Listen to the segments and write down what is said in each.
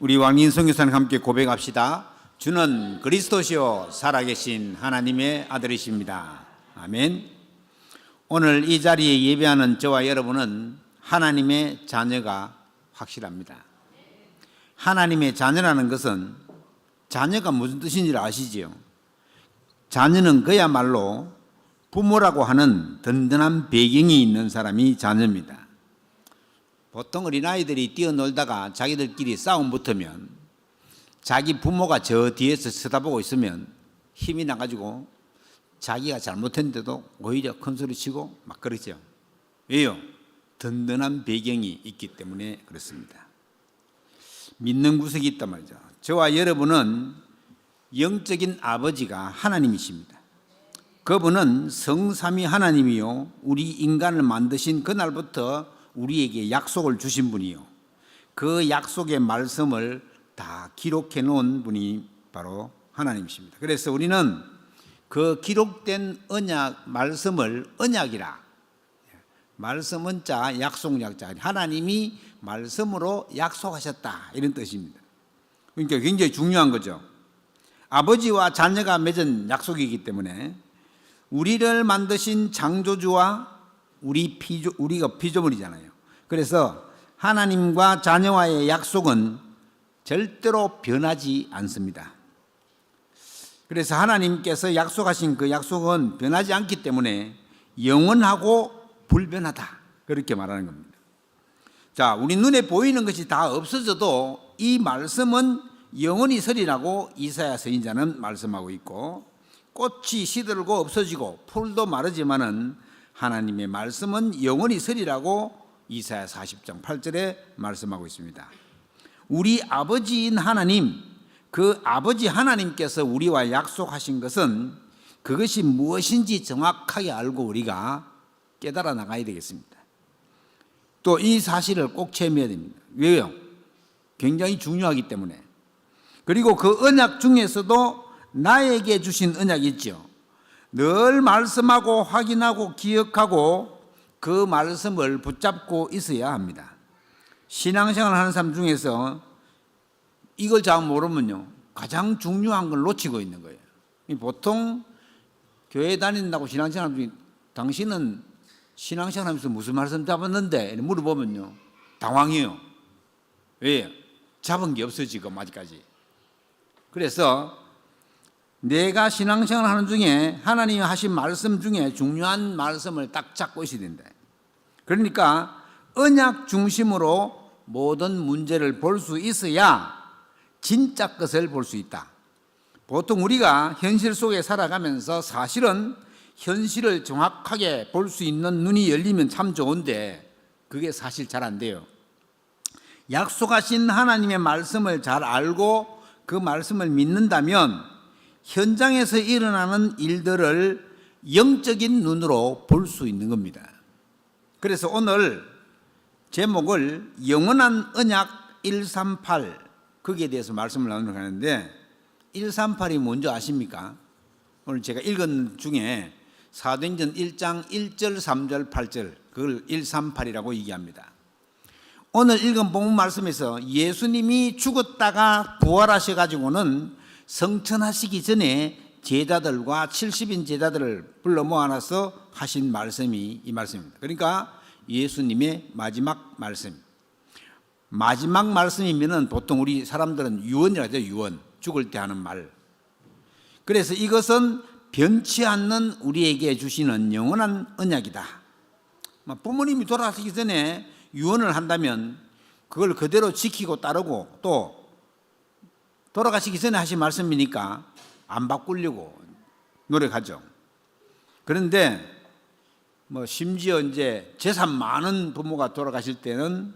우리 왕인 선교사님 함께 고백합시다. 주는 그리스도시요 살아계신 하나님의 아들이십니다. 아멘. 오늘 이 자리에 예배하는 저와 여러분은 하나님의 자녀가 확실합니다. 하나님의 자녀라는 것은 자녀가 무슨 뜻인지 아시지요? 자녀는 그야말로 부모라고 하는 든든한 배경이 있는 사람이 자녀입니다. 보통 어린아이들이 뛰어놀다가 자기들끼리 싸움 붙으면 자기 부모가 저 뒤에서 쳐다보고 있으면 힘이 나가지고 자기가 잘못했는데도 오히려 큰 소리 치고 막 그러죠. 왜요? 든든한 배경이 있기 때문에 그렇습니다. 믿는 구석이 있단 말이죠. 저와 여러분은 영적인 아버지가 하나님이십니다. 그분은 성삼위 하나님이요, 우리 인간을 만드신 그날부터 우리에게 약속을 주신 분이요, 그 약속의 말씀을 다 기록해 놓은 분이 바로 하나님이십니다. 그래서 우리는 그 기록된 언약 말씀을 언약이라, 말씀은 자 약속 약자, 하나님이 말씀으로 약속하셨다 이런 뜻입니다. 그러니까 굉장히 중요한 거죠. 아버지와 자녀가 맺은 약속이기 때문에 우리를 만드신 창조주와 우리가 피조물이잖아요. 그래서 하나님과 자녀와의 약속은 절대로 변하지 않습니다. 그래서 하나님께서 약속하신 그 약속은 변하지 않기 때문에 영원하고 불변하다, 그렇게 말하는 겁니다. 자, 우리 눈에 보이는 것이 다 없어져도 이 말씀은 영원히 서리라고 이사야 선지자는 말씀하고 있고, 꽃이 시들고 없어지고 풀도 마르지만은 하나님의 말씀은 영원히 서리라고 이사야 40장 8절에 말씀하고 있습니다. 우리 아버지인 하나님, 그 아버지 하나님께서 우리와 약속하신 것은 그것이 무엇인지 정확하게 알고 우리가 깨달아 나가야 되겠습니다. 또 이 사실을 꼭 체험해야 됩니다. 왜요? 굉장히 중요하기 때문에. 그리고 그 언약 중에서도 나에게 주신 언약이 있죠. 늘 말씀하고 확인하고 기억하고 그 말씀을 붙잡고 있어야 합니다. 신앙생활 하는 사람 중에서 이걸 잘 모르면요, 가장 중요한 걸 놓치고 있는 거예요. 보통 교회 다닌다고 신앙생활 중에 당신은 신앙생활 하면서 무슨 말씀 잡았는데 물어보면요, 당황해요. 왜? 잡은 게 없어 지금 아직까지. 그래서 내가 신앙생활 하는 중에 하나님이 하신 말씀 중에 중요한 말씀을 딱 잡고 있어야 된다. 그러니까 언약 중심으로 모든 문제를 볼 수 있어야 진짜 것을 볼 수 있다. 보통 우리가 현실 속에 살아가면서 사실은 현실을 정확하게 볼 수 있는 눈이 열리면 참 좋은데 그게 사실 잘 안 돼요. 약속하신 하나님의 말씀을 잘 알고 그 말씀을 믿는다면 현장에서 일어나는 일들을 영적인 눈으로 볼 수 있는 겁니다. 그래서 오늘 제목을 영원한 언약 138, 거기에 대해서 말씀을 나누려고 하는데, 138이 뭔지 아십니까? 오늘 제가 읽은 중에 사도행전 1장 1절, 3절, 8절, 그걸 138이라고 얘기합니다. 오늘 읽은 본문 말씀에서 예수님이 죽었다가 부활하셔가지고는 성천하시기 전에 제자들과 70인 제자들을 불러 모아놔서 하신 말씀이 이 말씀입니다. 그러니까 예수님의 마지막 말씀. 마지막 말씀이면은 보통 우리 사람들은 유언이라고 하죠. 유언. 죽을 때 하는 말. 그래서 이것은 변치 않는 우리에게 주시는 영원한 언약이다. 부모님이 돌아가시기 전에 유언을 한다면 그걸 그대로 지키고 따르고, 또 돌아가시기 전에 하신 말씀이니까 안 바꾸려고 노력하죠. 그런데 심지어 이제 재산 많은 부모가 돌아가실 때는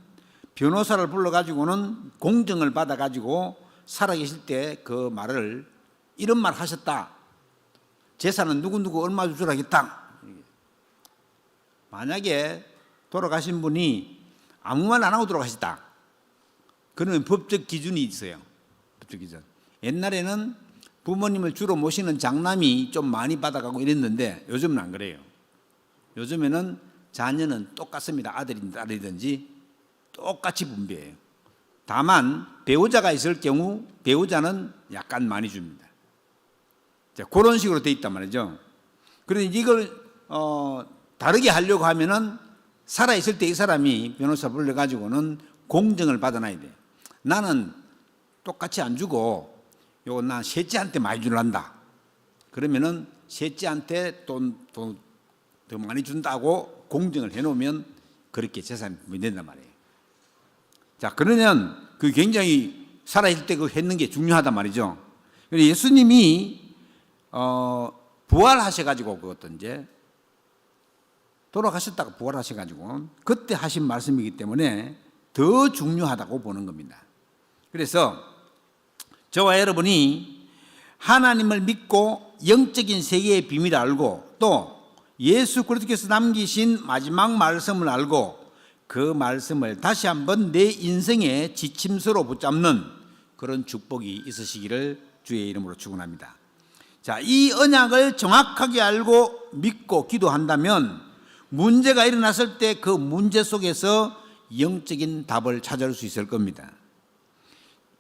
변호사를 불러가지고는 공증을 받아가지고 살아계실 때 그 말을, 이런 말 하셨다. 재산은 누구누구 얼마 주라겠다. 만약에 돌아가신 분이 아무 말 안 하고 돌아가셨다, 그러면 법적 기준이 있어요. 법적 기준. 옛날에는 부모님을 주로 모시는 장남이 좀 많이 받아가고 이랬는데 요즘은 안 그래요. 요즘에는 자녀는 똑같습니다. 아들이든 딸이든지 똑같이 분배해요. 다만 배우자가 있을 경우 배우자는 약간 많이 줍니다. 자, 그런 식으로 돼 있단 말이죠. 그런데 이걸 다르게 하려고 하면은 살아있을 때 이 사람이 변호사 불러가지고는 공정을 받아놔야 돼. 나는 똑같이 안 주고 요거 나 셋째한테 많이 주란다. 그러면은 셋째한테 돈 더 많이 준다고 공정을 해놓으면 그렇게 재산이 분배된단 말이에요. 자, 그러면 그 굉장히 살아있을 때 그 했는 게 중요하단 말이죠. 그래서 예수님이 부활하셔가지고 그것도 이제 돌아가셨다가 부활하셔가지고 그때 하신 말씀이기 때문에 더 중요하다고 보는 겁니다. 그래서 저와 여러분이 하나님을 믿고 영적인 세계의 비밀을 알고 또 예수 그리스도께서 남기신 마지막 말씀을 알고 그 말씀을 다시 한번 내 인생의 지침서로 붙잡는 그런 축복이 있으시기를 주의 이름으로 축원합니다. 자, 이 언약을 정확하게 알고 믿고 기도한다면 문제가 일어났을 때 그 문제 속에서 영적인 답을 찾을 수 있을 겁니다.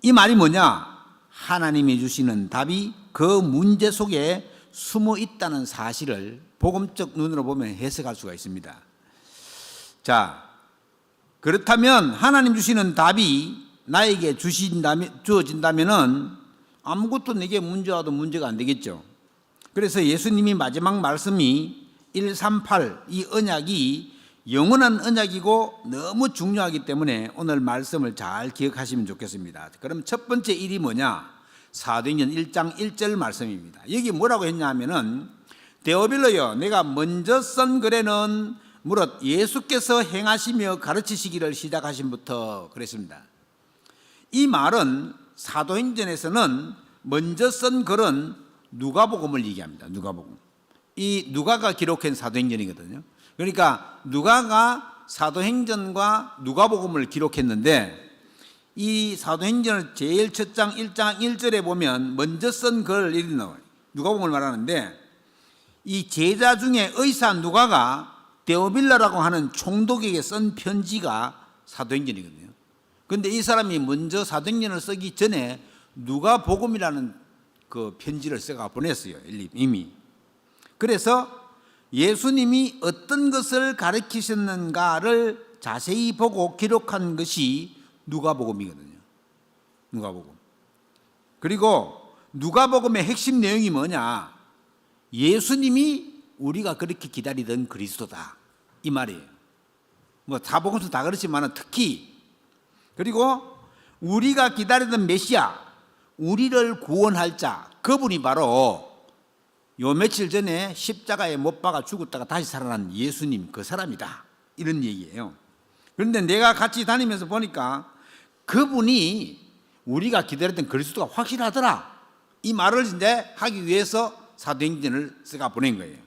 이 말이 뭐냐? 하나님이 주시는 답이 그 문제 속에 숨어 있다는 사실을 복음적 눈으로 보면 해석할 수가 있습니다. 자, 그렇다면 하나님 주시는 답이 나에게 주어진다면은 아무것도 내게 문제 와도 문제가 안 되겠죠. 그래서 예수님이 마지막 말씀이 138, 이 언약이 영원한 언약이고 너무 중요하기 때문에 오늘 말씀을 잘 기억하시면 좋겠습니다. 그럼 첫 번째 일이 뭐냐? 사도행전 1장 1절 말씀입니다. 여기 뭐라고 했냐 하면은 데오빌로여, 내가 먼저 쓴 글에는 무릇 예수께서 행하시며 가르치시기를 시작하신부터 그랬습니다. 이 말은 사도행전에서는 먼저 쓴 글은 누가복음을 얘기합니다. 누가복음. 이 누가가 기록한 사도행전이거든요. 그러니까 누가가 사도행전과 누가복음을 기록했는데 이 사도행전을 제일 첫 장 1장 1절에 보면 먼저 쓴 글 이렇게 나와요. 누가복음을 말하는데 이 제자 중에 의사 누가가 데오빌라라고 하는 총독에게 쓴 편지가 사도행전이거든요. 그런데 이 사람이 먼저 사도행전을 쓰기 전에 누가복음이라는 그 편지를 써가 보냈어요. 이미. 그래서 예수님이 어떤 것을 가르치셨는가를 자세히 보고 기록한 것이 누가복음이거든요. 누가복음. 그리고 누가복음의 핵심 내용이 뭐냐? 예수님이 우리가 그렇게 기다리던 그리스도다. 이 말이에요. 뭐 사복음서 다 그렇지만 특히 그리고 우리가 기다리던 메시아, 우리를 구원할 자, 그분이 바로 요 며칠 전에 십자가에 못 박아 죽었다가 다시 살아난 예수님 그 사람이다. 이런 얘기예요. 그런데 내가 같이 다니면서 보니까 그분이 우리가 기다렸던 그리스도가 확실하더라. 이 말을 이제 하기 위해서 사도행전을 써가 보낸 거예요.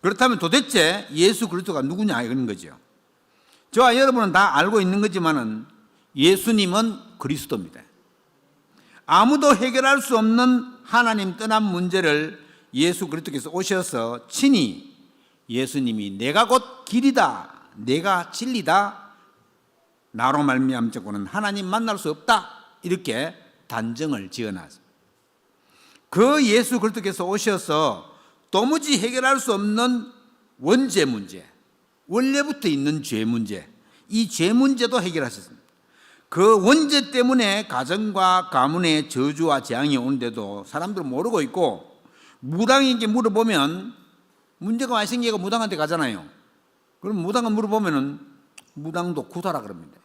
그렇다면 도대체 예수 그리스도가 누구냐 이런 거죠. 저와 여러분은 다 알고 있는 거지만은 예수님은 그리스도입니다. 아무도 해결할 수 없는 하나님 떠난 문제를 예수 그리스도께서 오셔서 친히 예수님이 내가 곧 길이다, 내가 진리다, 나로 말미암자고는 하나님 만날 수 없다 이렇게 단정을 지어놨습니다. 그 예수 그리스도께서 오셔서 도무지 해결할 수 없는 원죄 문제, 원래부터 있는 죄 문제, 이 죄 문제도 해결하셨습니다. 그 원죄 때문에 가정과 가문에 저주와 재앙이 오는데도 사람들은 모르고 있고 무당에게 물어보면 문제가 많이 생기고 무당한테 가잖아요. 그럼 무당은 물어보면은 무당도 구다라 그럽니다.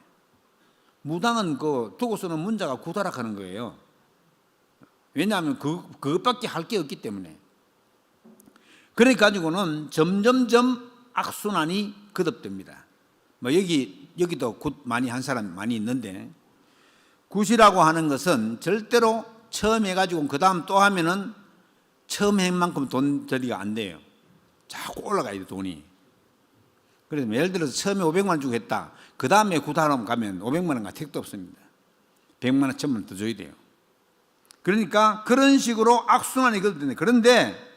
무당은 그 두고서는 문자가 구다라 하는 거예요. 왜냐하면 그것밖에 할 게 없기 때문에. 그래 가지고는 점점점 악순환이 거듭됩니다. 뭐 여기도 굿 많이 한 사람 많이 있는데 굿이라고 하는 것은 절대로 처음 해가지고 그 다음 또 하면은 처음 한 만큼 돈 처리가 안 돼요. 자꾸 올라가야 돼 돈이. 그래서 예를 들어서 처음에 500만 원 주고 했다. 그 다음에 굿하러 가면 500만 원과 택도 없습니다. 100만 원, 1000만 원 더 줘야 돼요. 그러니까 그런 식으로 악순환이 거듭되네. 그런데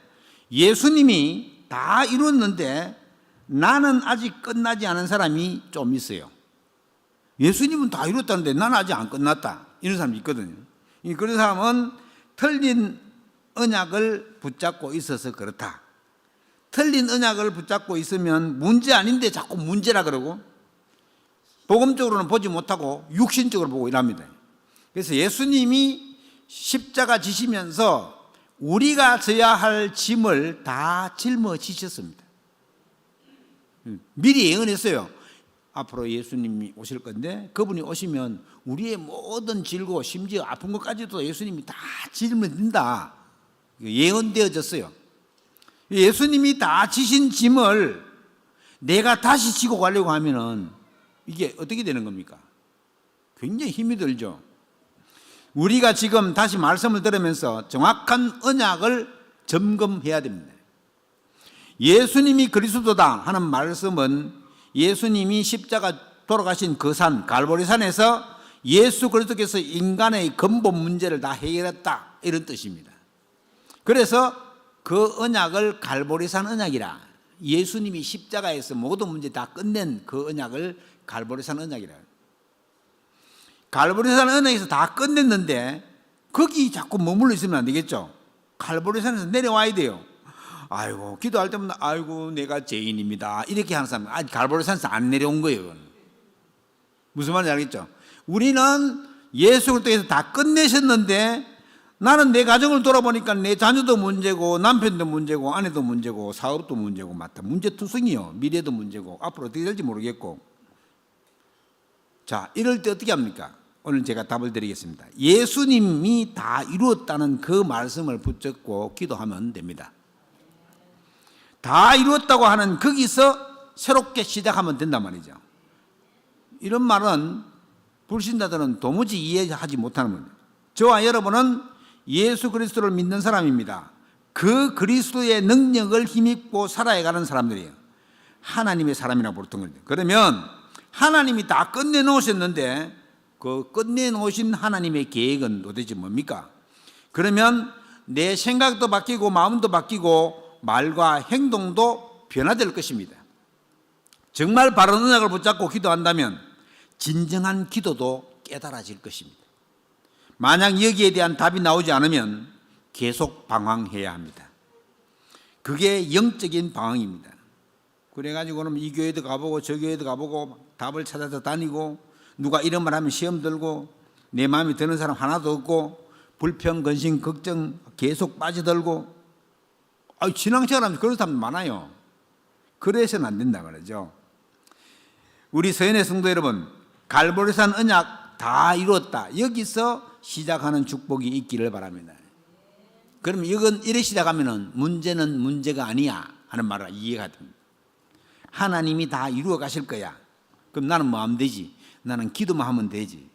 예수님이 다 이뤘는데 나는 아직 끝나지 않은 사람이 좀 있어요. 예수님은 다 이뤘다는데 나는 아직 안 끝났다. 이런 사람이 있거든요. 그런 사람은 틀린 언약을 붙잡고 있어서 그렇다. 틀린 언약을 붙잡고 있으면 문제 아닌데 자꾸 문제라 그러고 복음적으로는 보지 못하고 육신적으로 보고 이랍니다. 그래서 예수님이 십자가 지시면서 우리가 져야 할 짐을 다 짊어지셨습니다. 미리 예언했어요. 앞으로 예수님이 오실 건데 그분이 오시면 우리의 모든 질고 심지어 아픈 것까지도 예수님이 다 짊어진다. 예언되어졌어요. 예수님이 다 지신 짐을 내가 다시 지고 가려고 하면은 이게 어떻게 되는 겁니까? 굉장히 힘이 들죠. 우리가 지금 다시 말씀을 들으면서 정확한 언약을 점검해야 됩니다. 예수님이 그리스도다 하는 말씀은 예수님이 십자가 돌아가신 그 산 갈보리산에서 예수 그리스도께서 인간의 근본 문제를 다 해결했다 이런 뜻입니다. 그래서 그 언약을 갈보리산 언약이라, 예수님이 십자가에서 모든 문제 다 끝낸 그 언약을 갈보리산 언약이라. 갈보리산 언약에서 다 끝냈는데 거기 자꾸 머물러 있으면 안 되겠죠. 갈보리산에서 내려와야 돼요. 아이고 기도할 때마다 아이고 내가 죄인입니다 이렇게 하는 사람은 아직 갈보리산에서 안 내려온 거예요. 무슨 말인지 알겠죠? 우리는 예수 그리스도께서 다 끝내셨는데 나는 내 가정을 돌아보니까 내 자녀도 문제고 남편도 문제고 아내도 문제고 사업도 문제고 맞다. 문제투성이요. 미래도 문제고 앞으로 어떻게 될지 모르겠고. 자, 이럴 때 어떻게 합니까? 오늘 제가 답을 드리겠습니다. 예수님이 다 이루었다는 그 말씀을 붙잡고 기도하면 됩니다. 다 이루었다고 하는 거기서 새롭게 시작하면 된단 말이죠. 이런 말은 불신자들은 도무지 이해하지 못하는 겁니다. 저와 여러분은 예수 그리스도를 믿는 사람입니다. 그 그리스도의 능력을 힘입고 살아가는 사람들이에요. 하나님의 사람이라고 부르던 거죠. 그러면 하나님이 다 끝내놓으셨는데 그 끝내놓으신 하나님의 계획은 도대체 뭡니까? 그러면 내 생각도 바뀌고 마음도 바뀌고 말과 행동도 변화될 것입니다. 정말 바른 언약을 붙잡고 기도한다면 진정한 기도도 깨달아질 것입니다. 만약 여기에 대한 답이 나오지 않으면 계속 방황해야 합니다. 그게 영적인 방황입니다. 그래가지고는 이 교회도 가보고 저 교회도 가보고 답을 찾아서 다니고 누가 이런 말 하면 시험 들고 내 마음에 드는 사람 하나도 없고 불평, 근심, 걱정 계속 빠져들고 신앙생활하면서 그런 사람 많아요. 그래서는 안 된다 말이죠. 우리 서연의 성도 여러분, 갈보리산 언약 다 이루었다. 여기서 시작하는 축복이 있기를 바랍니다. 그럼 이건 이래 시작하면 문제는 문제가 아니야 하는 말을 이해가 됩니다. 하나님이 다 이루어 가실 거야. 그럼 나는 뭐 하면 되지? 나는 기도만 하면 되지.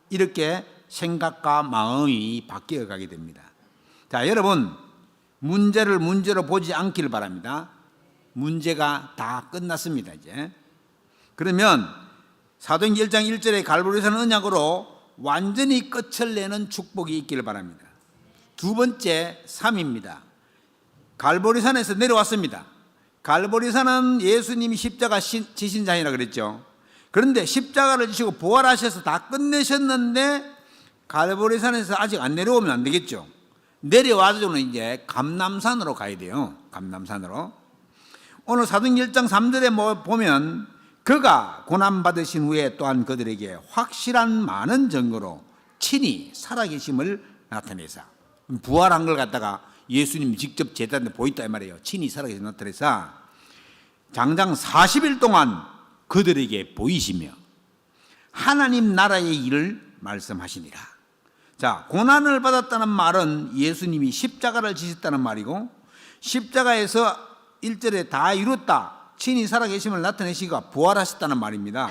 이렇게 생각과 마음이 바뀌어 가게 됩니다. 자, 여러분 문제를 문제로 보지 않기를 바랍니다. 문제가 다 끝났습니다. 이제 그러면 사도행전 1장 1절에 갈보리산 언약으로 완전히 끝을 내는 축복이 있기를 바랍니다. 두 번째 3입니다. 갈보리산에서 내려왔습니다. 갈보리산은 예수님이 십자가 지신 자이라 그랬죠. 그런데 십자가를 지시고 부활하셔서 다 끝내셨는데 갈보리산에서 아직 안 내려오면 안 되겠죠. 내려와서는 이제 감람산으로 가야 돼요. 감람산으로. 오늘 사도행전 1장 3절에 보면 그가 고난받으신 후에 또한 그들에게 확실한 많은 증거로 친히 살아계심을 나타내사. 부활한 걸 갖다가 예수님이 직접 제자한테 보였다 이 말이에요. 친히 살아계심을 나타내사 장장 40일 동안 그들에게 보이시며 하나님 나라의 일을 말씀하시니라. 자, 고난을 받았다는 말은 예수님이 십자가를 지셨다는 말이고 십자가에서 1절에 다 이뤘다. 친히 살아계심을 나타내시고 부활하셨다는 말입니다.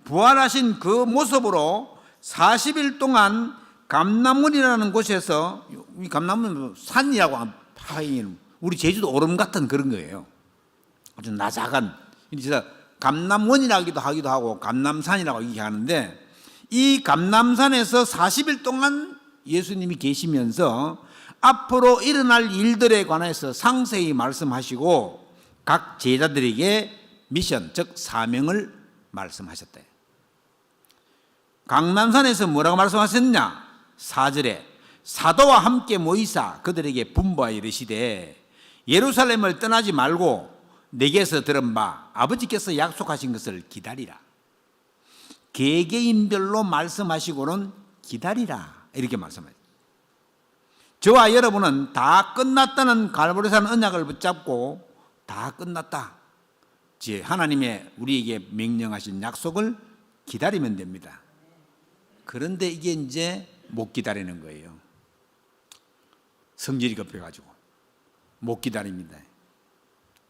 부활하신 그 모습으로 40일 동안 감람원이라는 곳에서, 이 감람원은 산이라고 하기에는 우리 제주도 오름 같은 그런 거예요. 아주 나작한, 그래서 감람원이라기도 하기도 하고 감람산이라고 얘기하는데 이 감람산에서 40일 동안 예수님이 계시면서 앞으로 일어날 일들에 관해서 상세히 말씀하시고 각 제자들에게 미션, 즉 사명을 말씀하셨다. 강남산에서 뭐라고 말씀하셨느냐? 4절에 사도와 함께 모이사 그들에게 분부하여 이르시되 예루살렘을 떠나지 말고 내게서 들은 바 아버지께서 약속하신 것을 기다리라. 개개인별로 말씀하시고는 기다리라, 이렇게 말씀하죠. 저와 여러분은 다 끝났다는 갈보리산 언약을 붙잡고 다 끝났다, 하나님의 우리에게 명령하신 약속을 기다리면 됩니다. 그런데 이게 이제 못 기다리는 거예요. 성질이 급해가지고 못 기다립니다.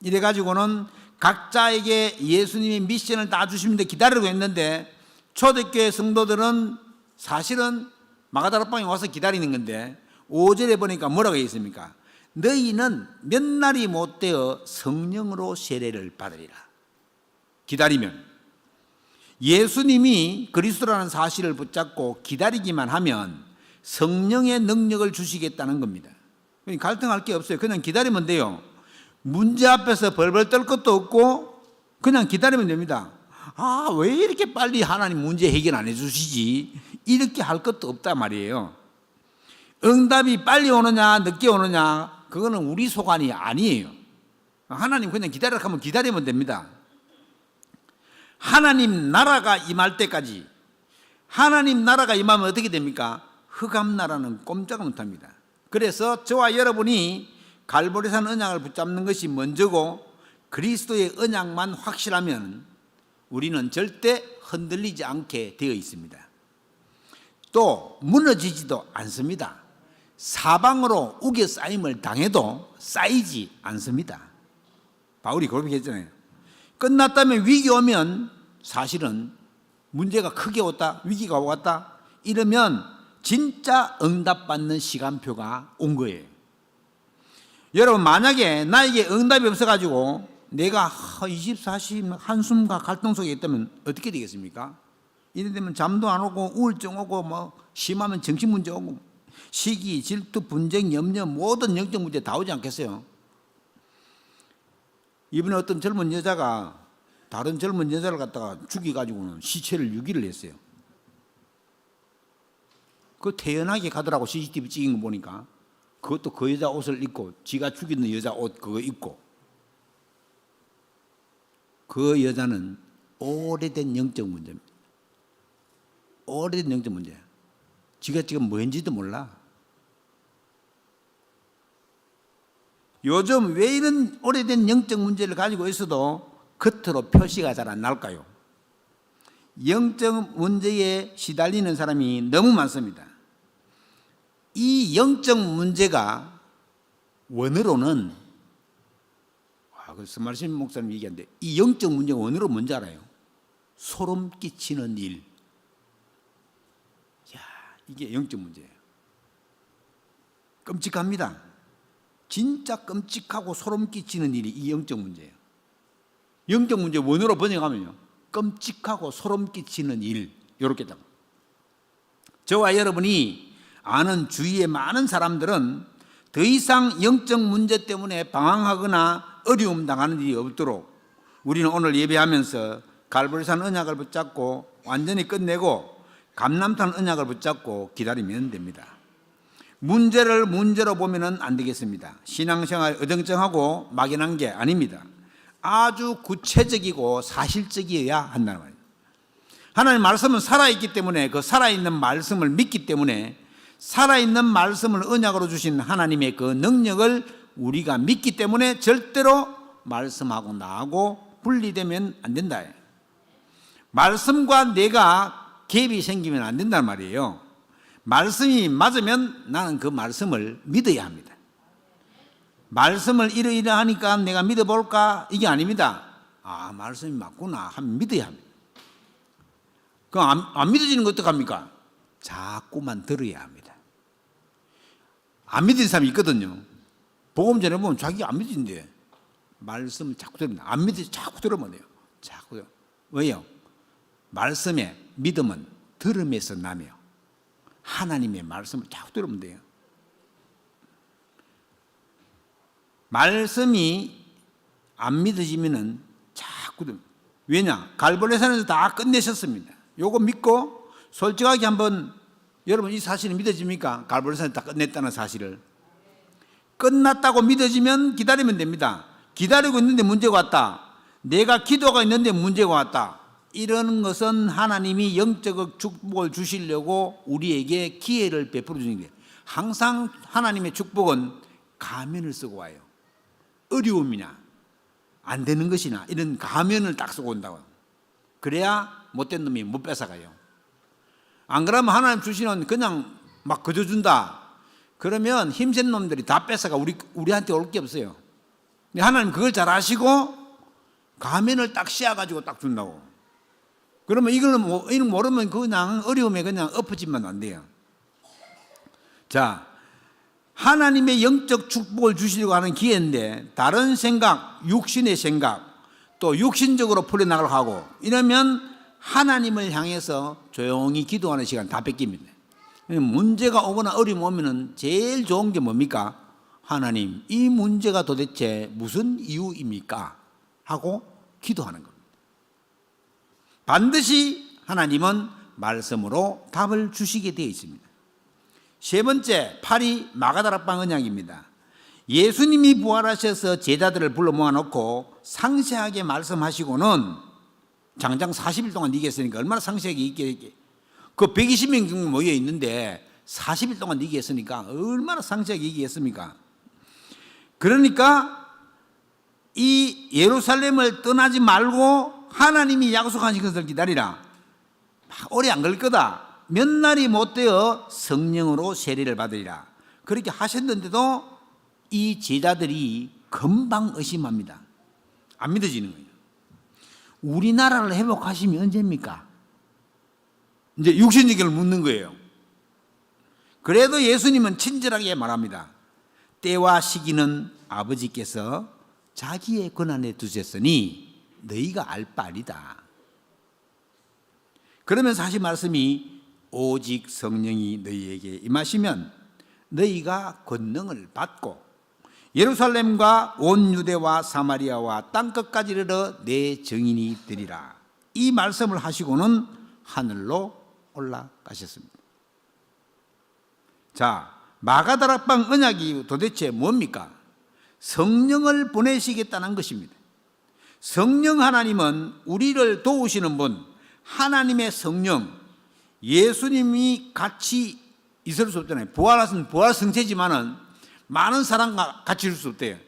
이래가지고는 각자에게 예수님의 미션을 다 주시는데 기다리고 있는데, 초대교회 성도들은 사실은 마가다락방에 와서 기다리는 건데 5절에 보니까 뭐라고 했습니까? 너희는 몇 날이 못되어 성령으로 세례를 받으리라. 기다리면, 예수님이 그리스도라는 사실을 붙잡고 기다리기만 하면 성령의 능력을 주시겠다는 겁니다. 갈등할 게 없어요. 그냥 기다리면 돼요. 문제 앞에서 벌벌 떨 것도 없고 그냥 기다리면 됩니다. 아, 왜 이렇게 빨리 하나님 문제 해결 안 해주시지? 이렇게 할 것도 없단 말이에요. 응답이 빨리 오느냐 늦게 오느냐 그거는 우리 소관이 아니에요. 하나님 그냥 기다리라 하면 기다리면 됩니다. 하나님 나라가 임할 때까지, 하나님 나라가 임하면 어떻게 됩니까? 흑암 나라는 꼼짝을 못합니다. 그래서 저와 여러분이 갈보리산 언약을 붙잡는 것이 먼저고 그리스도의 언약만 확실하면 우리는 절대 흔들리지 않게 되어 있습니다. 또 무너지지도 않습니다. 사방으로 우겨 쌓임을 당해도 쌓이지 않습니다. 바울이 그렇게 했잖아요. 끝났다면 위기 오면 사실은 문제가 크게 왔다, 위기가 왔다 이러면 진짜 응답받는 시간표가 온 거예요. 여러분, 만약에 나에게 응답이 없어가지고 내가 24시 한숨과 갈등 속에 있다면 어떻게 되겠습니까? 이래 되면 잠도 안 오고 우울증 오고 뭐 심하면 정신문제 오고 시기, 질투, 분쟁, 염려 모든 영적 문제 다 오지 않겠어요? 이번에 어떤 젊은 여자가 다른 젊은 여자를 갖다가 죽여가지고는 시체를 유기를 했어요. 그 태연하게 가더라고. CCTV 찍은 거 보니까. 그것도 그 여자 옷을 입고 지가 죽이는 여자 옷 그거 입고. 그 여자는 오래된 영적 문제입니다. 오래된 영적 문제야. 지가 지금 뭐 했는지도 몰라. 요즘 왜 이런 오래된 영적 문제를 가지고 있어도 겉으로 표시가 잘 안 나올까요? 영적 문제에 시달리는 사람이 너무 많습니다. 이 영적 문제가 원어로는, 그 스마르신 목사님 얘기하는데, 이 영적 문제가 원어로 뭔지 알아요? 소름 끼치는 일. 야, 이게 영적 문제예요. 끔찍합니다. 진짜 끔찍하고 소름 끼치는 일이 이 영적 문제예요. 영적 문제 원어로 번역하면요, 끔찍하고 소름 끼치는 일, 이렇게 딱. 저와 여러분이 아는 주위의 많은 사람들은 더 이상 영적 문제 때문에 방황하거나 어려움 당하는 일이 없도록 우리는 오늘 예배하면서 갈보리산 언약을 붙잡고 완전히 끝내고 감람산 언약을 붙잡고 기다리면 됩니다. 문제를 문제로 보면은 안 되겠습니다. 신앙생활 어정쩡하고 막연한 게 아닙니다. 아주 구체적이고 사실적이어야 한다는 말이에요. 하나님 말씀은 살아있기 때문에, 그 살아있는 말씀을 믿기 때문에, 살아있는 말씀을 언약으로 주신 하나님의 그 능력을 우리가 믿기 때문에 절대로 말씀하고 나하고 분리되면 안 된다. 말씀과 내가 갭이 생기면 안 된단 말이에요. 말씀이 맞으면 나는 그 말씀을 믿어야 합니다. 말씀을 이러이러하니까 내가 믿어볼까? 이게 아닙니다. 아, 말씀이 맞구나 하면 믿어야 합니다. 그럼 안 믿어지는 거 어떡합니까? 자꾸만 들어야 합니다. 안 믿는 사람이 있거든요. 복음 전해보면 자기가 안 믿어진대. 말씀을 자꾸 들으면, 안 믿어지 자꾸 들으면 돼요. 자꾸. 왜요? 말씀의 믿음은 들음에서 나며 하나님의 말씀을 자꾸 들으면 돼요. 말씀이 안 믿어지면은 자꾸 왜냐? 갈보리산에서 다 끝내셨습니다. 요거 믿고 솔직하게 한번 여러분 이 사실이 믿어집니까? 갈보리산에 다 끝냈다는 사실을. 끝났다고 믿어지면 기다리면 됩니다. 기다리고 있는데 문제가 왔다. 내가 기도가 있는데 문제가 왔다. 이런 것은 하나님이 영적 축복을 주시려고 우리에게 기회를 베풀어 주는 거예요. 항상 하나님의 축복은 가면을 쓰고 와요. 어려움이나 안 되는 것이나 이런 가면을 딱 쓰고 온다고. 그래야 못된 놈이 못 뺏어가요. 안 그러면 하나님 주시는 그냥 막 그저 준다. 그러면 힘센 놈들이 다 뺏어가 우리한테 올 게 없어요. 근데 하나님 그걸 잘 아시고 가면을 딱 씌워가지고 딱 준다고. 그러면 이거는 모르면 그냥 어려움에 그냥 엎어지면 안 돼요. 자, 하나님의 영적 축복을 주시려고 하는 기회인데 다른 생각, 육신의 생각, 또 육신적으로 풀어나가려고 하고 이러면 하나님을 향해서 조용히 기도하는 시간 다 뺏깁니다. 문제가 오거나 어려움 오면은 제일 좋은 게 뭡니까? 하나님, 이 문제가 도대체 무슨 이유입니까? 하고 기도하는 겁니다. 반드시 하나님은 말씀으로 답을 주시게 되어 있습니다. 세 번째, 파리 마가다락방 언약입니다. 예수님이 부활하셔서 제자들을 불러 모아놓고 상세하게 말씀하시고는 장장 40일 동안 이겼으니까 얼마나 상세하게 있겠게. 그 120명 정도 모여 있는데 40일 동안 이겼으니까 얼마나 상세하게 이기겠습니까? 그러니까 이 예루살렘을 떠나지 말고 하나님이 약속하신 것을 기다리라. 오래 안 걸릴 거다. 몇 날이 못 되어 성령으로 세례를 받으리라. 그렇게 하셨는데도 이 제자들이 금방 의심합니다. 안 믿어지는 거예요. 우리나라를 회복하시면 언제입니까? 이제 육신적으로 묻는 거예요. 그래도 예수님은 친절하게 말합니다. 때와 시기는 아버지께서 자기의 권한에 두셨으니 너희가 알 바 아니다. 그러면서 하신 말씀이 오직 성령이 너희에게 임하시면 너희가 권능을 받고 예루살렘과 온 유대와 사마리아와 땅끝까지 이르러 내 증인이 되리라. 이 말씀을 하시고는 하늘로 올라가셨습니다. 자, 마가다락방 언약이 도대체 뭡니까? 성령을 보내시겠다는 것입니다. 성령 하나님은 우리를 도우시는 분, 하나님의 성령, 예수님이 같이 있을 수 없잖아요. 부활하신 부활 성체지만은 많은 사람과 같이 있을 수 없대요.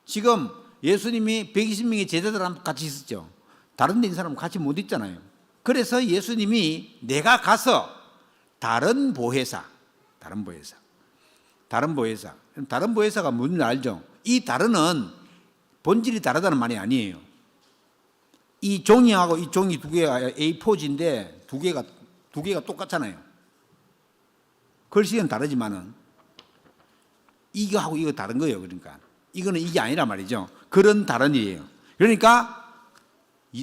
지금 예수님이 120명의 제자들하고 같이 있었죠. 다른 데 있는 사람은 같이 못 있잖아요. 그래서 예수님이 내가 가서 다른 보혜사가 뭔지 알죠? 이 다른은 본질이 다르다는 말이 아니에요. 이 종이하고 이 종이 두 개가 A4지인데 두 개가 똑같잖아요. 글씨는 다르지만은 이거하고 이거 다른 거예요. 그러니까 이거는 이게 아니라 말이죠. 그런 다른 일이에요. 그러니까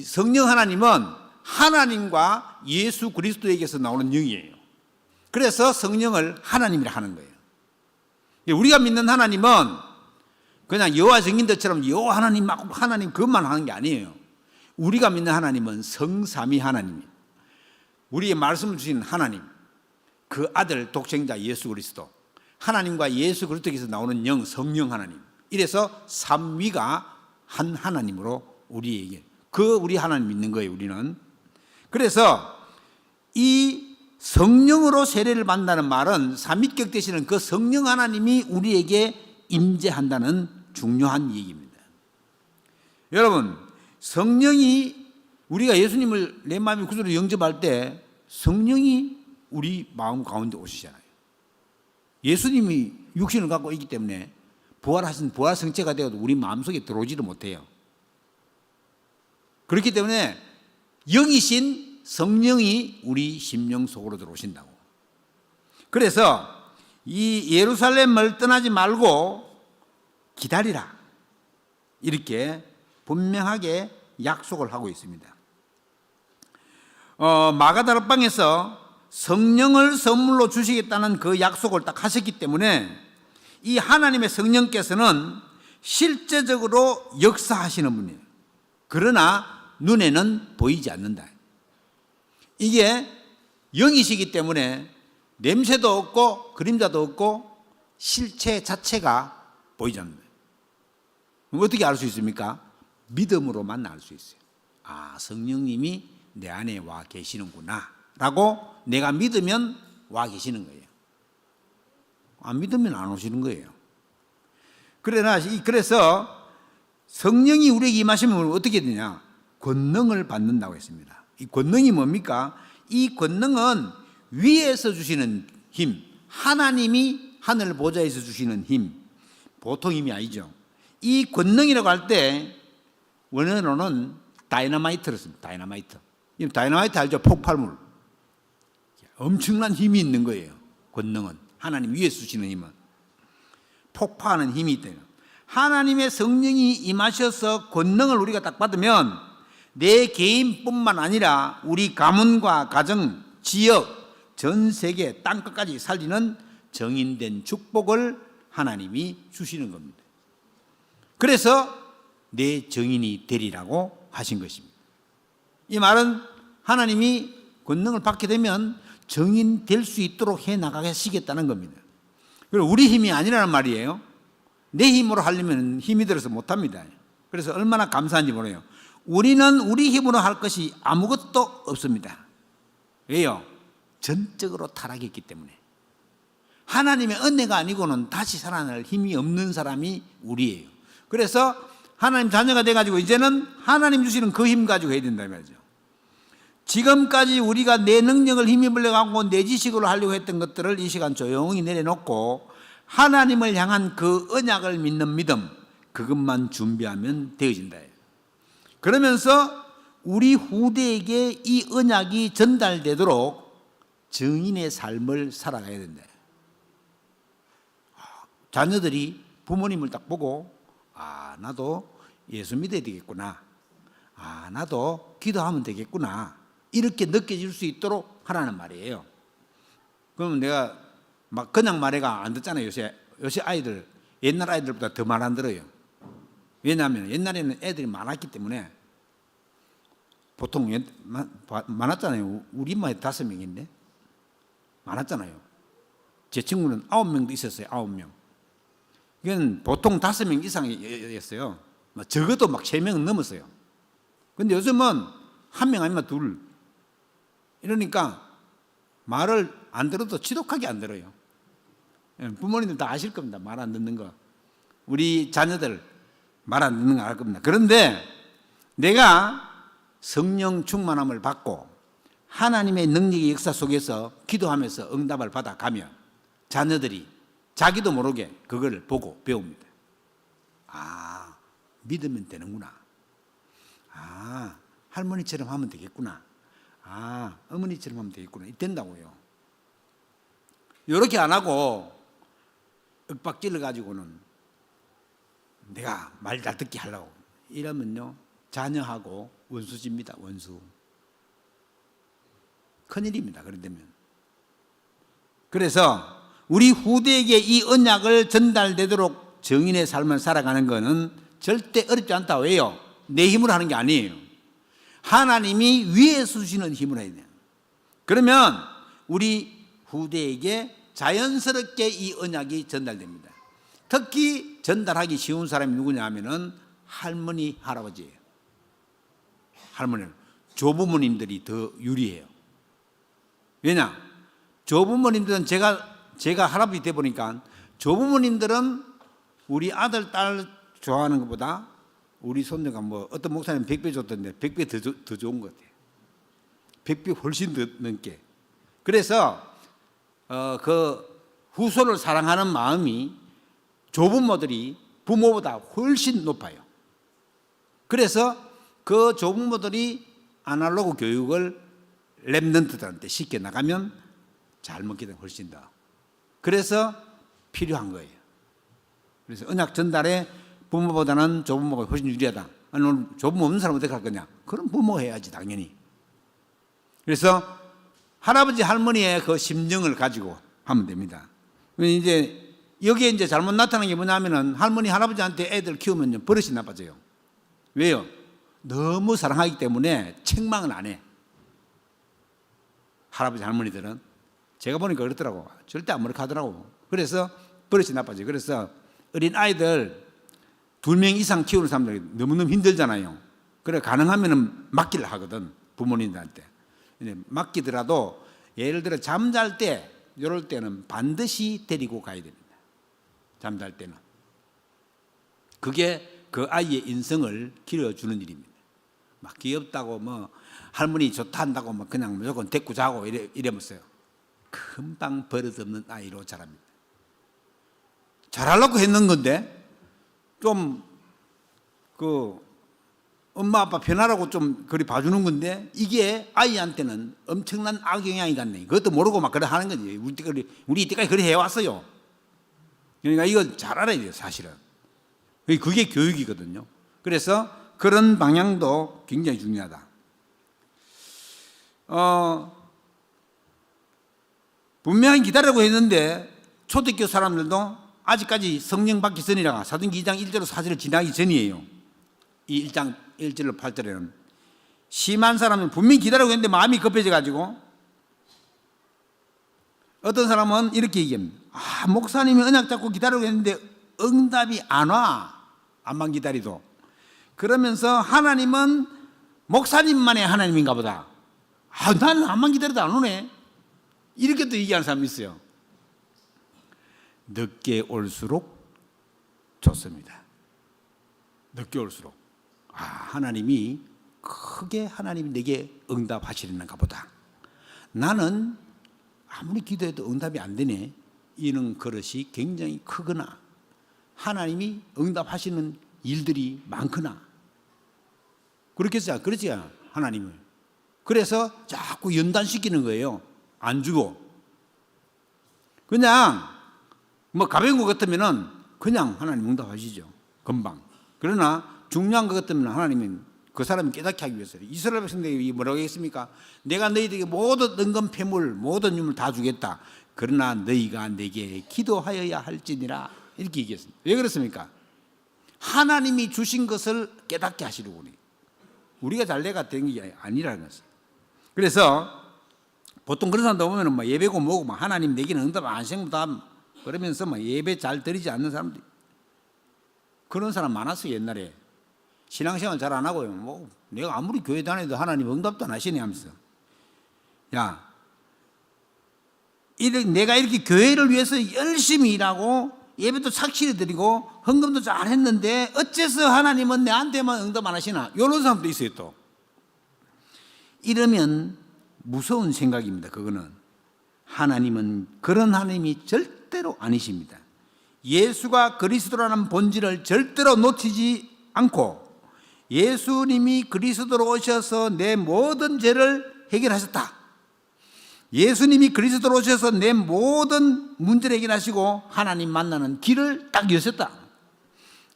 성령 하나님은 하나님과 예수 그리스도에게서 나오는 영이에요. 그래서 성령을 하나님이라 하는 거예요. 우리가 믿는 하나님은 그냥 여호와 증인들처럼 여호와 하나님 그것만 하는 게 아니에요. 우리가 믿는 하나님은 성삼위 하나님입니다. 우리의 말씀을 주신 하나님, 그 아들 독생자 예수 그리스도, 하나님과 예수 그리스도에게서 나오는 영 성령 하나님, 이래서 삼위가 한 하나님으로 우리에게 우리 하나님 믿는 거예요. 우리는. 그래서 이 성령으로 세례를 받는다는 말은 삼위격 되시는 그 성령 하나님이 우리에게 임재한다는 중요한 얘기입니다. 여러분, 성령이 우리가 예수님을 내 마음의 구주로 영접할 때 성령이 우리 마음 가운데 오시잖아요. 예수님이 육신을 갖고 있기 때문에 부활하신 부활 성체가 되어도 우리 마음속에 들어오지를 못해요. 그렇기 때문에 영이신 성령이 우리 심령 속으로 들어오신다고. 그래서 이 예루살렘을 떠나지 말고 기다리라. 이렇게 분명하게 약속을 하고 있습니다. 마가다락방에서 성령을 선물로 주시겠다는 그 약속을 딱 하셨기 때문에 이 하나님의 성령께서는 실제적으로 역사하시는 분이에요. 그러나 눈에는 보이지 않는다. 이게 영이시기 때문에 냄새도 없고 그림자도 없고 실체 자체가 보이지 않는 거예요. 그럼 어떻게 알 수 있습니까? 믿음으로만 알 수 있어요. 아, 성령님이 내 안에 와 계시는구나 라고 내가 믿으면 와 계시는 거예요. 안 믿으면 안 오시는 거예요. 그래서 성령이 우리에게 임하시면 어떻게 되냐? 권능을 받는다고 했습니다. 이 권능이 뭡니까? 이 권능은 위에서 주시는 힘, 하나님이 하늘 보좌에서 주시는 힘, 보통 힘이 아니죠. 이 권능이라고 할 때 원어로는 다이너마이트를 씁니다. 다이너마이트. 다이너마이트 알죠? 폭발물. 엄청난 힘이 있는 거예요. 권능은. 하나님 위에서 주시는 힘은. 폭파하는 힘이 있다. 하나님의 성령이 임하셔서 권능을 우리가 딱 받으면 내 개인뿐만 아니라 우리 가문과 가정, 지역, 전 세계 땅끝까지 살리는 정인된 축복을 하나님이 주시는 겁니다. 그래서 내 정인이 되리라고 하신 것입니다. 이 말은 하나님이 권능을 받게 되면 정인 될 수 있도록 해 나가시겠다는 겁니다. 그리고 우리 힘이 아니라는 말이에요. 내 힘으로 하려면 힘이 들어서 못합니다. 그래서 얼마나 감사한지 몰라요. 우리는 우리 힘으로 할 것이 아무것도 없습니다. 왜요? 전적으로 타락했기 때문에. 하나님의 은혜가 아니고는 다시 살아날 힘이 없는 사람이 우리예요. 그래서 하나님 자녀가 돼가지고 이제는 하나님 주시는 그 힘 가지고 해야 된다 말이죠. 지금까지 우리가 내 능력을 힘입으려 하고 내 지식으로 하려고 했던 것들을 이 시간 조용히 내려놓고 하나님을 향한 그 언약을 믿는 믿음, 그것만 준비하면 되어진다. 그러면서 우리 후대에게 이 언약이 전달되도록 증인의 삶을 살아가야 된다. 자녀들이 부모님을 딱 보고 아, 나도 예수 믿어야 되겠구나. 아, 나도 기도하면 되겠구나. 이렇게 느껴질 수 있도록 하라는 말이에요. 그러면 내가 막 그냥 말해가 안 듣잖아요. 요새 아이들, 옛날 아이들보다 더 말 안 들어요. 왜냐하면 옛날에는 애들이 많았기 때문에 보통 많았잖아요. 우리 엄마에 5명인데 많았잖아요. 제 친구는 9명도 있었어요. 9명. 이건 보통 5명 이상이었어요. 적어도 막 3명은 넘었어요. 근데 요즘은 1명 아니면 2. 이러니까 말을 안 들어도 지독하게 안 들어요. 부모님들 다 아실 겁니다. 말 안 듣는 거. 우리 자녀들 말 안 듣는 거 알 겁니다. 그런데 내가 성령 충만함을 받고 하나님의 능력의 역사 속에서 기도하면서 응답을 받아가면 자녀들이 자기도 모르게 그걸 보고 배웁니다. 아, 믿으면 되는구나. 아, 할머니처럼 하면 되겠구나. 아, 어머니처럼 하면 되겠구나. 된다고요. 이렇게 안 하고 윽박질러 가지고는 내가 말 잘 듣게 하려고 이러면요, 자녀하고 원수집니다. 원수. 큰일입니다. 그러면. 그래서 우리 후대에게 이 언약을 전달되도록 정인의 삶을 살아가는 것은 절대 어렵지 않다. 왜요? 내 힘으로 하는 게 아니에요. 하나님이 위에서 주시는 힘으로 해야 돼요. 그러면 우리 후대에게 자연스럽게 이 언약이 전달됩니다. 특히 전달하기 쉬운 사람이 누구냐 하면은 할머니, 할아버지예요. 할머니는 조부모님들이 더 유리해요. 왜냐? 조부모님들은 제가 할아버지 돼 보니까 조부모님들은 우리 아들, 딸 좋아하는 것보다 우리 손녀가 뭐 어떤 목사님 100배 줬던데 100배 더 좋은 것 같아요. 100배 훨씬 더 넘게. 그래서 그 후손을 사랑하는 마음이 조부모들이 부모보다 훨씬 높아요. 그래서 그 조부모들이 아날로그 교육을 랩런트들한테 시켜 나가면 잘 먹게 되면 훨씬 더. 그래서 필요한 거예요. 그래서 언약 전달에 부모보다는 조부모가 훨씬 유리하다. 아니, 오늘 조부모 없는 사람 어떻게 할 거냐? 그럼 부모 해야지, 당연히. 그래서 할아버지, 할머니의 그 심정을 가지고 하면 됩니다. 이제 여기에 이제 잘못 나타나는 게 뭐냐면은 할머니, 할아버지한테 애들 키우면 버릇이 나빠져요. 왜요? 너무 사랑하기 때문에 책망을 안 해. 할아버지 할머니들은. 제가 보니까 그렇더라고. 절대 안 머쓱하더라고. 그래서 버릇이 나빠져요. 그래서 어린 아이들 2명 이상 키우는 사람들이 너무너무 힘들잖아요. 그래 가능하면 맡기를 하거든, 부모님들한테. 맡기더라도 예를 들어 잠잘 때 이럴 때는 반드시 데리고 가야 됩니다. 잠잘 때는. 그게 그 아이의 인성을 길어주는 일입니다. 막 귀엽다고 뭐 할머니 좋다 한다고 막 그냥 무조건 데리고 자고 이러면서요. 금방 버릇없는 아이로 자랍니다. 잘하려고 했는 건데 좀 엄마 아빠 편하라고 좀 그리 봐주는 건데 이게 아이한테는 엄청난 악영향이 갔네. 그것도 모르고 막 그래 하는 거지. 우리 이때까지 그래 해왔어요. 그러니까 이거 잘 알아야 돼요, 사실은. 그게 교육이거든요. 그래서 그런 방향도 굉장히 중요하다. 분명히 기다리라고 했는데 초대교회 사람들도 아직까지 성령 받기 전이라 사도행전 2장 1절로 4절을 지나기 전이에요. 이 1장 1절로 8절에는 심한 사람은 분명히 기다리고 있는데 마음이 급해져가지고 어떤 사람은 이렇게 얘기합니다. 목사님이 언약 잡고 기다리고 있는데 응답이 안 와. 암만 기다리도. 그러면서 하나님은 목사님만의 하나님인가 보다. 나는 암만 기다려도 안 오네. 이렇게 또 얘기하는 사람이 있어요. 늦게 올수록 좋습니다. 늦게 올수록 하나님이 크게 하나님이 내게 응답하시려는가 보다. 나는 아무리 기도해도 응답이 안 되네. 이런 그릇이 굉장히 크거나 하나님이 응답하시는 일들이 많거나 그렇지 하나님을. 그래서 자꾸 연단시키는 거예요. 안 주고 그냥 뭐 가벼운 것 같으면은 그냥 하나님 응답하시죠, 금방. 그러나 중요한 것 같으면 하나님은 그 사람을 깨닫게 하기 위해서 이스라엘 백성들이 뭐라고 했습니까? 내가 너희들에게 모든 은금 폐물 모든 유물 다 주겠다. 그러나 너희가 내게 기도하여야 할지니라. 이렇게 얘기했습니다. 왜 그렇습니까? 하나님이 주신 것을 깨닫게 하시려고 그래요. 우리가 잘내가 된 게 아니라는 것을. 그래서 보통 그런 사람들 보면 뭐 예배고 뭐고 막 하나님 내게는 응답 안 하신다 그러면서 막 예배 잘 드리지 않는 사람들, 그런 사람 많았어요. 옛날에 신앙생활 잘 안 하고요. 뭐 내가 아무리 교회 다녀도 하나님 응답도 안 하시네 하면서. 야, 내가 이렇게 교회를 위해서 열심히 일하고 예배도 착실히 드리고 헌금도 잘 했는데 어째서 하나님은 내한테만 응답 안 하시나? 이런 사람도 있어요. 또 이러면 무서운 생각입니다. 그거는 하나님은 그런 하나님이 절대로 아니십니다. 예수가 그리스도라는 본질을 절대로 놓치지 않고 예수님이 그리스도로 오셔서 내 모든 죄를 해결하셨다. 예수님이 그리스도로 오셔서 내 모든 문제를 해결하시고 하나님 만나는 길을 딱 여셨다.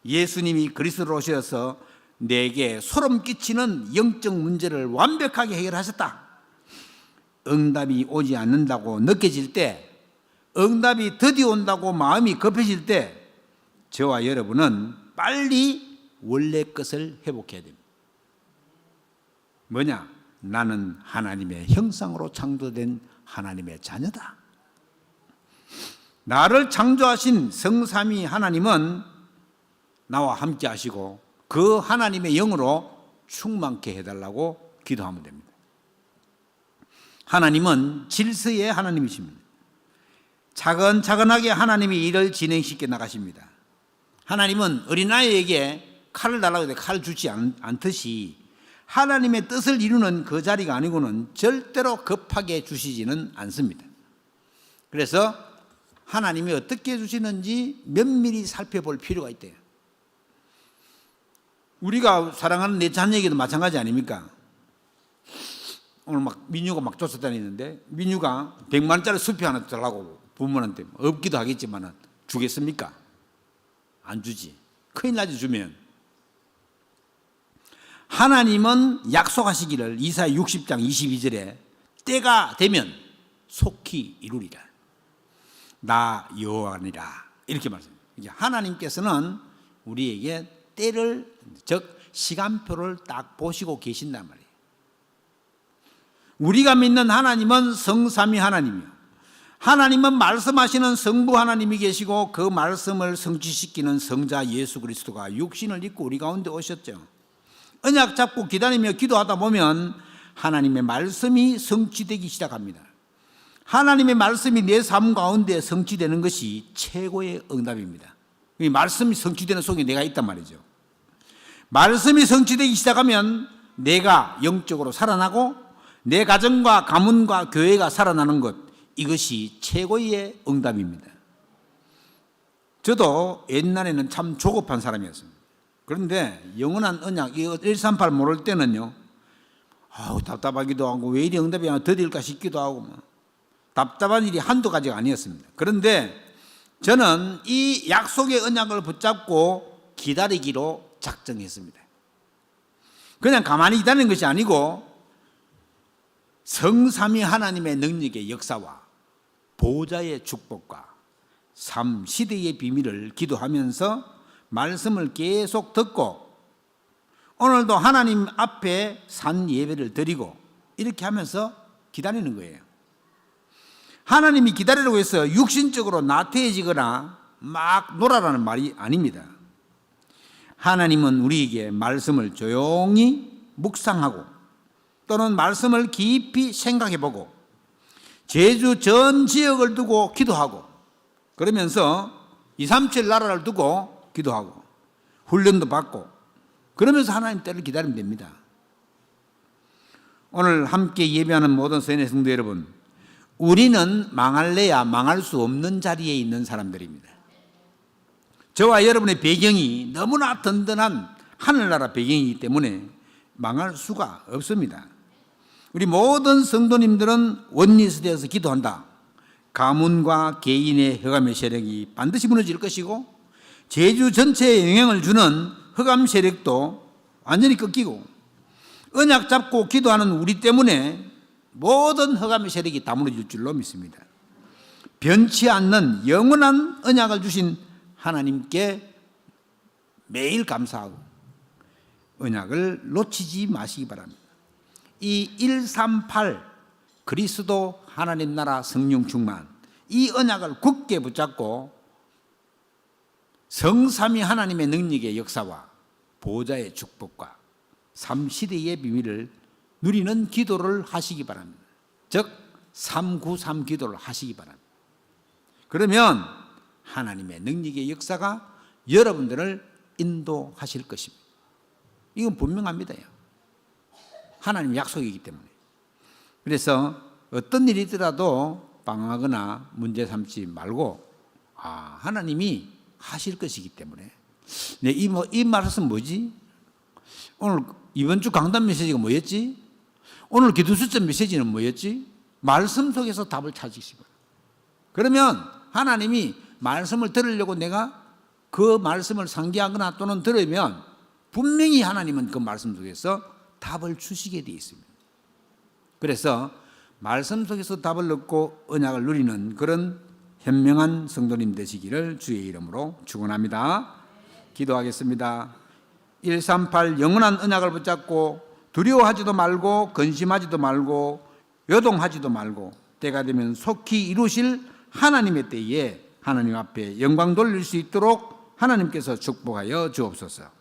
예수님이 그리스도로 오셔서 내게 소름 끼치는 영적 문제를 완벽하게 해결하셨다. 응답이 오지 않는다고 느껴질 때, 응답이 드디어 온다고 마음이 급해질 때 저와 여러분은 빨리 원래 것을 회복해야 됩니다. 뭐냐? 나는 하나님의 형상으로 창조된 하나님의 자녀다. 나를 창조하신 성삼위 하나님은 나와 함께 하시고 그 하나님의 영으로 충만케 해달라고 기도하면 됩니다. 하나님은 질서의 하나님이십니다. 차근차근하게 하나님이 일을 진행시켜 나가십니다. 하나님은 어린아이에게 칼을 달라고 해도 칼 주지 않듯이 하나님의 뜻을 이루는 그 자리가 아니고는 절대로 급하게 주시지는 않습니다. 그래서 하나님이 어떻게 주시는지 면밀히 살펴볼 필요가 있대요. 우리가 사랑하는 내 자녀에게도 마찬가지 아닙니까? 오늘 막 민유가 막 쫓아다니는데 민유가 100만 원짜리 수표 하나 달라고 부모한테 없기도 하겠지만 주겠습니까? 안 주지. 큰일 나지 주면. 하나님은 약속하시기를 이사야 60장 22절에 때가 되면 속히 이루리라. 나 여호와니라. 이렇게 말씀합니다. 하나님께서는 우리에게 때를, 즉 시간표를 딱 보시고 계신단 말이에요. 우리가 믿는 하나님은 성삼위 하나님이요, 하나님은 말씀하시는 성부 하나님이 계시고 그 말씀을 성취시키는 성자 예수 그리스도가 육신을 입고 우리 가운데 오셨죠. 언약 잡고 기다리며 기도하다 보면 하나님의 말씀이 성취되기 시작합니다. 하나님의 말씀이 내 삶 가운데 성취되는 것이 최고의 응답입니다. 이 말씀이 성취되는 속에 내가 있단 말이죠. 말씀이 성취되기 시작하면 내가 영적으로 살아나고 내 가정과 가문과 교회가 살아나는 것, 이것이 최고의 응답입니다. 저도 옛날에는 참 조급한 사람이었습니다. 그런데 영원한 언약 138 모를 때는요, 답답하기도 하고 왜 이리 응답이 안 더딜까 싶기도 하고 답답한 일이 한두 가지가 아니었습니다. 그런데 저는 이 약속의 언약을 붙잡고 기다리기로 작정했습니다. 그냥 가만히 기다리는 것이 아니고 성삼위 하나님의 능력의 역사와 보좌의 축복과 삶 시대의 비밀을 기도하면서 말씀을 계속 듣고 오늘도 하나님 앞에 산 예배를 드리고 이렇게 하면서 기다리는 거예요. 하나님이 기다리라고 해서 육신적으로 나태해지거나 막 놀아라는 말이 아닙니다. 하나님은 우리에게 말씀을 조용히 묵상하고 또는 말씀을 깊이 생각해보고 제주 전 지역을 두고 기도하고 그러면서 237 나라를 두고 기도하고 훈련도 받고 그러면서 하나님 때를 기다리면 됩니다. 오늘 함께 예배하는 모든 세뇌 성도 여러분, 우리는 망할래야 망할 수 없는 자리에 있는 사람들입니다. 저와 여러분의 배경이 너무나 든든한 하늘나라 배경이기 때문에 망할 수가 없습니다. 우리 모든 성도님들은 원리스되어서 기도한다. 가문과 개인의 흑암의 세력이 반드시 무너질 것이고 제주 전체에 영향을 주는 흑암 세력도 완전히 꺾이고 언약 잡고 기도하는 우리 때문에 모든 흑암의 세력이 다 무너질 줄로 믿습니다. 변치 않는 영원한 언약을 주신 하나님께 매일 감사하고 언약을 놓치지 마시기 바랍니다. 이 138 그리스도 하나님 나라 성령 충만, 이 언약을 굳게 붙잡고 성삼위 하나님의 능력의 역사와 보좌의 축복과 삼시대의 비밀을 누리는 기도를 하시기 바랍니다. 즉 393 기도를 하시기 바랍니다. 그러면 하나님의 능력의 역사가 여러분들을 인도하실 것입니다. 이건 분명합니다. 하나님 약속이기 때문에. 그래서 어떤 일이 있더라도 방황하거나 문제 삼지 말고 하나님이 하실 것이기 때문에 이 말씀은 뭐지? 오늘 이번 주 강단 메시지가 뭐였지? 오늘 기도 수첩 메시지는 뭐였지? 말씀 속에서 답을 찾으시고 그러면 하나님이 말씀을 들으려고 내가 그 말씀을 상기하거나 또는 들으면 분명히 하나님은 그 말씀 속에서 답을 주시게 되어 있습니다. 그래서 말씀 속에서 답을 얻고 언약을 누리는 그런 현명한 성도님 되시기를 주의 이름으로 축원합니다. 기도하겠습니다. 138 영원한 언약을 붙잡고 두려워하지도 말고 근심하지도 말고 요동하지도 말고 때가 되면 속히 이루실 하나님의 때에 하나님 앞에 영광 돌릴 수 있도록 하나님께서 축복하여 주옵소서.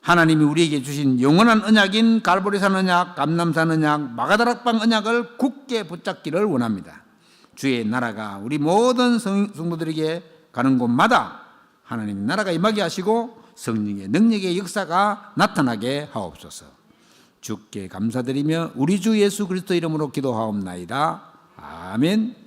하나님이 우리에게 주신 영원한 언약인 갈보리산 언약, 감람산 언약, 마가다락방 언약을 굳게 붙잡기를 원합니다. 주의 나라가 우리 모든 성도들에게 가는 곳마다 하나님의 나라가 임하게 하시고 성령의 능력의 역사가 나타나게 하옵소서. 주께 감사드리며 우리 주 예수 그리스도 이름으로 기도하옵나이다. 아멘.